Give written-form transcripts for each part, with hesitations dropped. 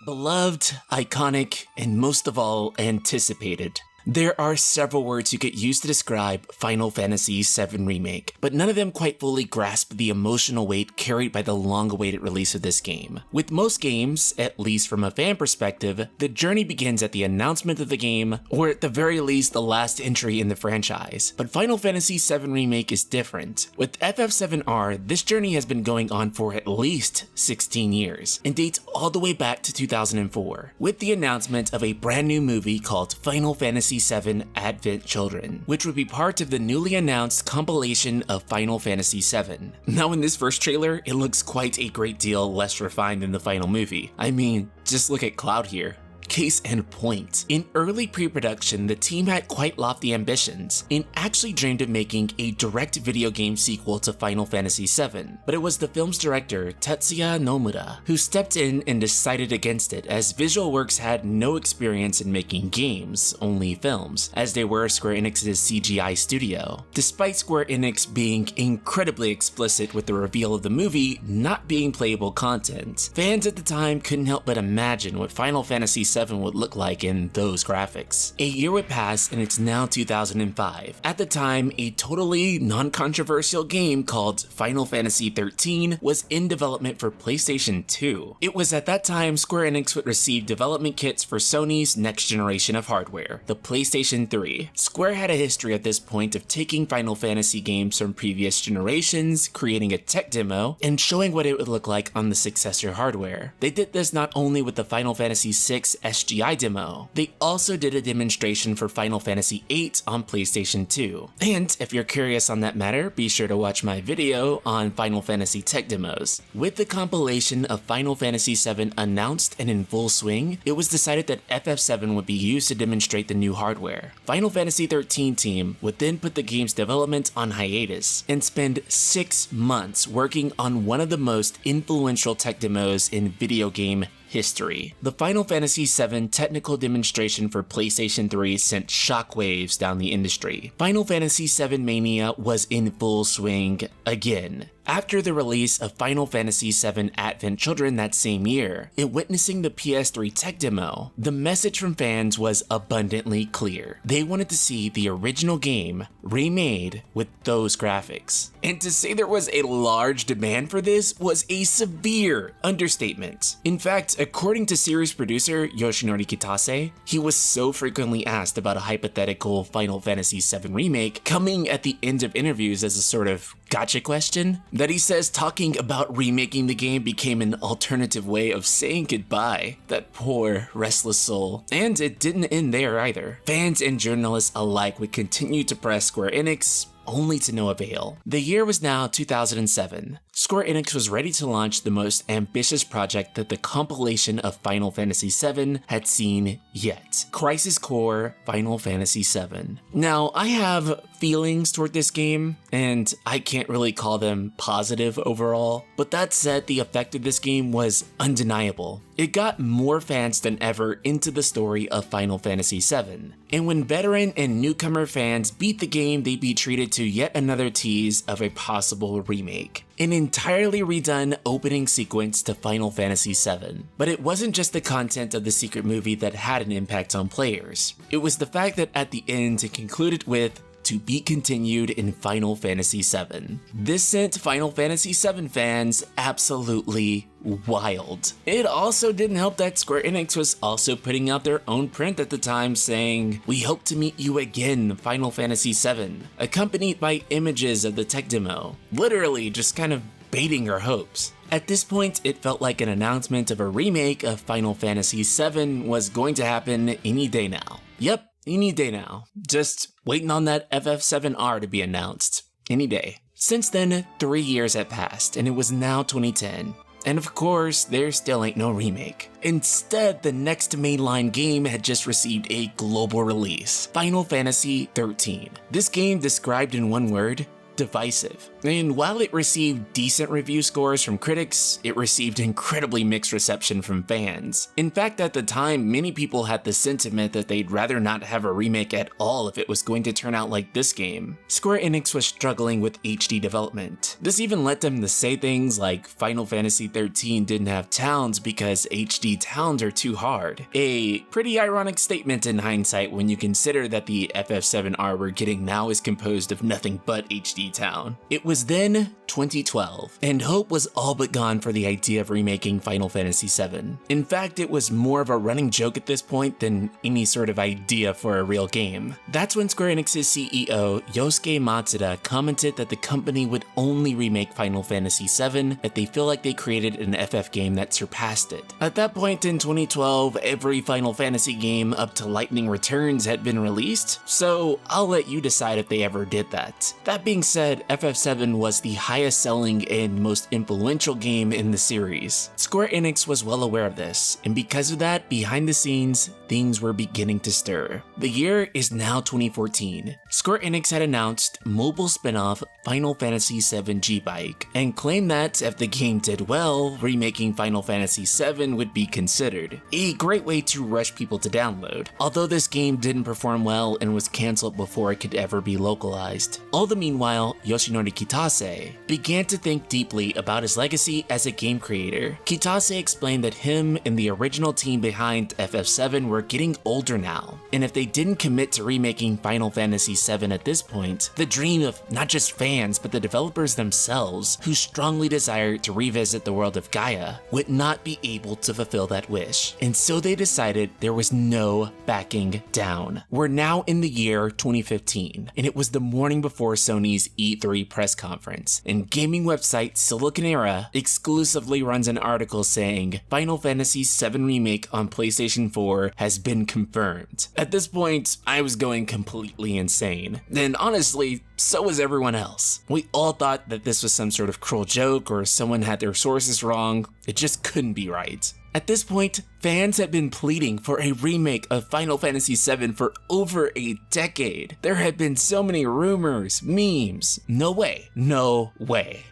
Beloved, iconic, and most of all, anticipated. There are several words you could use to describe Final Fantasy VII Remake, but none of them quite fully grasp the emotional weight carried by the long-awaited release of this game. With most games, at least from a fan perspective, the journey begins at the announcement of the game, or at the very least the last entry in the franchise. But Final Fantasy VII Remake is different. With FF7R, this journey has been going on for at least 16 years, and dates all the way back to 2004, with the announcement of a brand new movie called Final Fantasy VII Advent Children, which would be part of the newly announced compilation of Final Fantasy VII. Now in this first trailer, it looks quite a great deal less refined than the final movie. I mean, just look at Cloud here. Case in point. In early pre-production, the team had quite lofty ambitions and actually dreamed of making a direct video game sequel to Final Fantasy VII, but it was the film's director, Tetsuya Nomura, who stepped in and decided against it, as Visual Works had no experience in making games, only films, as they were Square Enix's CGI studio. Despite Square Enix being incredibly explicit with the reveal of the movie not being playable content, fans at the time couldn't help but imagine what Final Fantasy VII would look like in those graphics. A year would pass and it's now 2005. At the time, a totally non-controversial game called Final Fantasy XIII was in development for PlayStation 2. It was at that time Square Enix would receive development kits for Sony's next generation of hardware, the PlayStation 3. Square had a history at this point of taking Final Fantasy games from previous generations, creating a tech demo, and showing what it would look like on the successor hardware. They did this not only with the Final Fantasy VI SGI demo, they also did a demonstration for Final Fantasy VIII on PlayStation 2. And if you're curious on that matter, be sure to watch my video on Final Fantasy Tech Demos. With the compilation of Final Fantasy VII announced and in full swing, it was decided that FF7 would be used to demonstrate the new hardware. Final Fantasy XIII team would then put the game's development on hiatus and spend 6 months working on one of the most influential tech demos in video game history. The Final Fantasy VII technical demonstration for PlayStation 3 sent shockwaves down the industry. Final Fantasy VII Mania was in full swing again. After the release of Final Fantasy VII Advent Children that same year, and witnessing the PS3 Tech Demo, the message from fans was abundantly clear. They wanted to see the original game remade with those graphics. And to say there was a large demand for this was a severe understatement. In fact, according to series producer Yoshinori Kitase, he was so frequently asked about a hypothetical Final Fantasy VII remake coming at the end of interviews as a sort of gotcha question, that he says talking about remaking the game became an alternative way of saying goodbye. That poor, restless soul. And it didn't end there either. Fans and journalists alike would continue to press Square Enix, only to no avail. The year was now 2007. Square Enix was ready to launch the most ambitious project that the compilation of Final Fantasy VII had seen yet. Crisis Core Final Fantasy VII. Now, I have feelings toward this game, and I can't really call them positive overall, but that said, the effect of this game was undeniable. It got more fans than ever into the story of Final Fantasy VII. And when veteran and newcomer fans beat the game, they'd be treated to yet another tease of a possible remake. An entirely redone opening sequence to Final Fantasy VII. But it wasn't just the content of the secret movie that had an impact on players. It was the fact that at the end it concluded with "to be continued in Final Fantasy VII." This sent Final Fantasy VII fans absolutely wild. It also didn't help that Square Enix was also putting out their own print at the time saying, "We hope to meet you again, Final Fantasy VII," accompanied by images of the tech demo, literally just kind of baiting our hopes. At this point, it felt like an announcement of a remake of Final Fantasy VII was going to happen any day now. Yep, any day now. Just waiting on that FF7R to be announced. Any day. Since then, 3 years had passed, and it was now 2010. And of course, there still ain't no remake. Instead, the next mainline game had just received a global release, Final Fantasy XIII. This game, described in one word, divisive. And while it received decent review scores from critics, it received incredibly mixed reception from fans. In fact, at the time, many people had the sentiment that they'd rather not have a remake at all if it was going to turn out like this game. Square Enix was struggling with HD development. This even led them to say things like Final Fantasy XIII didn't have towns because HD towns are too hard. A pretty ironic statement in hindsight when you consider that the FF7 art we're getting now is composed of nothing but HD town. It was then 2012, and hope was all but gone for the idea of remaking Final Fantasy VII. In fact, it was more of a running joke at this point than any sort of idea for a real game. That's when Square Enix's CEO, Yosuke Matsuda, commented that the company would only remake Final Fantasy VII if they feel like they created an FF game that surpassed it. At that point in 2012, every Final Fantasy game up to Lightning Returns had been released, so I'll let you decide if they ever did that. That being said, FF7 was the highest selling and most influential game in the series. Square Enix was well aware of this, and because of that, behind the scenes, things were beginning to stir. The year is now 2014. Square Enix had announced mobile spin-off Final Fantasy VII G-Bike, and claimed that if the game did well, remaking Final Fantasy VII would be considered. A great way to rush people to download, although this game didn't perform well and was cancelled before it could ever be localized. All the meanwhile, Yoshinori Kitase began to think deeply about his legacy as a game creator. Kitase explained that him and the original team behind FF7 were getting older now, and if they didn't commit to remaking Final Fantasy VII at this point, the dream of not just fans but the developers themselves, who strongly desired to revisit the world of Gaia, would not be able to fulfill that wish. And so they decided there was no backing down. We're now in the year 2015, and it was the morning before Sony's E3 press conference, and gaming website Silicon Era exclusively runs an article saying Final Fantasy VII Remake on PlayStation 4 has been confirmed. At this point, I was going completely insane, and honestly, so was everyone else. We all thought that this was some sort of cruel joke or someone had their sources wrong. It just couldn't be right. At this point, fans had been pleading for a remake of Final Fantasy VII for over a decade. There had been so many rumors, memes. No way, no way.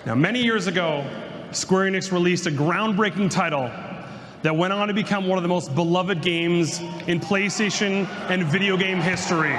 Now, many years ago, Square Enix released a groundbreaking title that went on to become one of the most beloved games in PlayStation and video game history.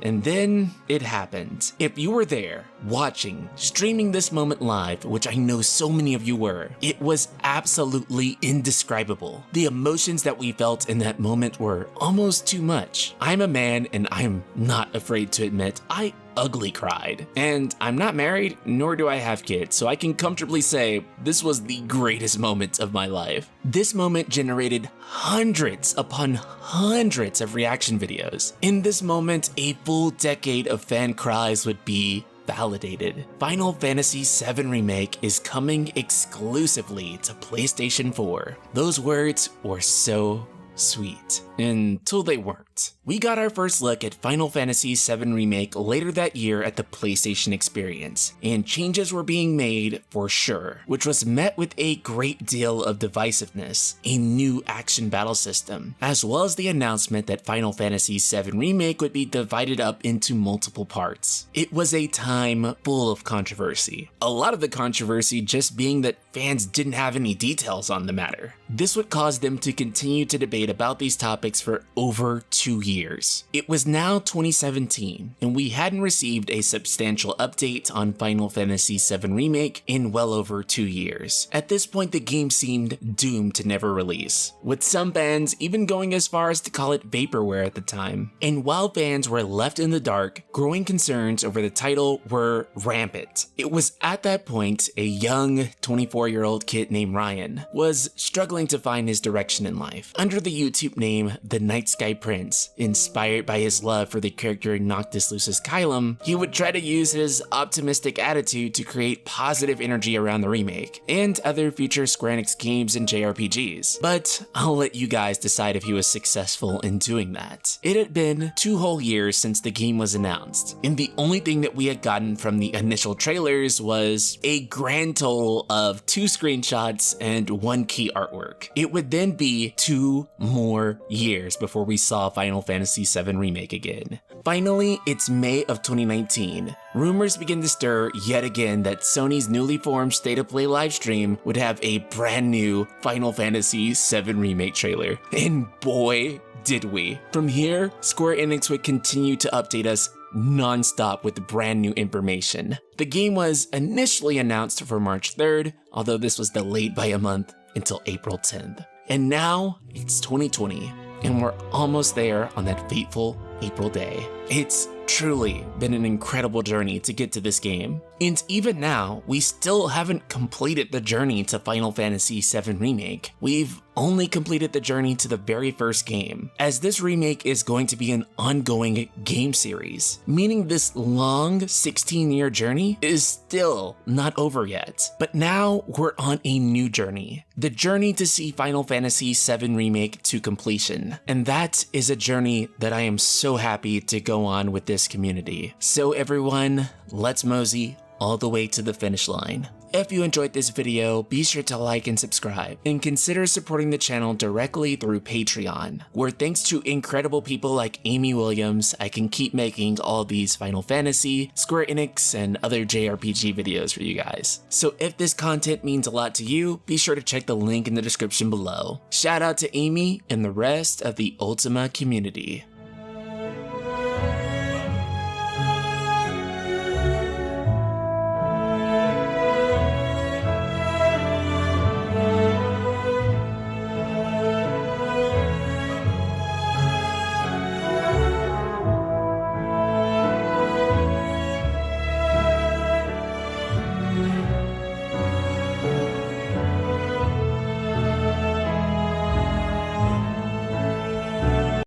And then it happened. If you were there, watching, streaming this moment live, which I know so many of you were, it was absolutely indescribable. The emotions that we felt in that moment were almost too much. I'm a man and I'm not afraid to admit I ugly cried. And I'm not married, nor do I have kids, so I can comfortably say this was the greatest moment of my life. This moment generated hundreds upon hundreds of reaction videos. In this moment, a full decade of fan cries would be validated. Final Fantasy VII Remake is coming exclusively to PlayStation 4. Those words were so sweet, until they weren't. We got our first look at Final Fantasy VII Remake later that year at the PlayStation Experience, and changes were being made for sure, which was met with a great deal of divisiveness, a new action battle system, as well as the announcement that Final Fantasy VII Remake would be divided up into multiple parts. It was a time full of controversy, a lot of the controversy just being that fans didn't have any details on the matter. This would cause them to continue to debate about these topics for over 2 years. It was now 2017, and we hadn't received a substantial update on Final Fantasy VII Remake in well over 2 years. At this point, the game seemed doomed to never release, with some fans even going as far as to call it vaporware at the time. And while fans were left in the dark, growing concerns over the title were rampant. It was at that point a young 24-year-old kid named Ryan was struggling to find his direction in life. Under the YouTube name The Night Sky Prince, inspired by his love for the character Noctis Lucis Kylum, he would try to use his optimistic attitude to create positive energy around the remake, and other future Square Enix games and JRPGs. But I'll let you guys decide if he was successful in doing that. It had been 2 whole years since the game was announced, and the only thing that we had gotten from the initial trailers was a grand total of 2 screenshots and 1 key artwork. It would then be 2 more years years before we saw Final Fantasy VII Remake again. Finally, it's May of 2019. Rumors begin to stir yet again that Sony's newly formed State of Play livestream would have a brand new Final Fantasy VII Remake trailer. And boy, did we. From here, Square Enix would continue to update us non-stop with brand new information. The game was initially announced for March 3rd, although this was delayed by a month until April 10th. And now, it's 2020, and we're almost there on that fateful April day. It's truly been an incredible journey to get to this game. And even now, we still haven't completed the journey to Final Fantasy VII Remake. We've only completed the journey to the very first game, as this remake is going to be an ongoing game series, meaning this long 16-year journey is still not over yet. But now we're on a new journey, the journey to see Final Fantasy VII Remake to completion. And that is a journey that I am so happy to go on with this community. So everyone, let's mosey all the way to the finish line. If you enjoyed this video, be sure to like and subscribe, and consider supporting the channel directly through Patreon, where thanks to incredible people like Amy Williams, I can keep making all these Final Fantasy, Square Enix, and other JRPG videos for you guys. So if this content means a lot to you, be sure to check the link in the description below. Shout out to Amy and the rest of the Ultima community.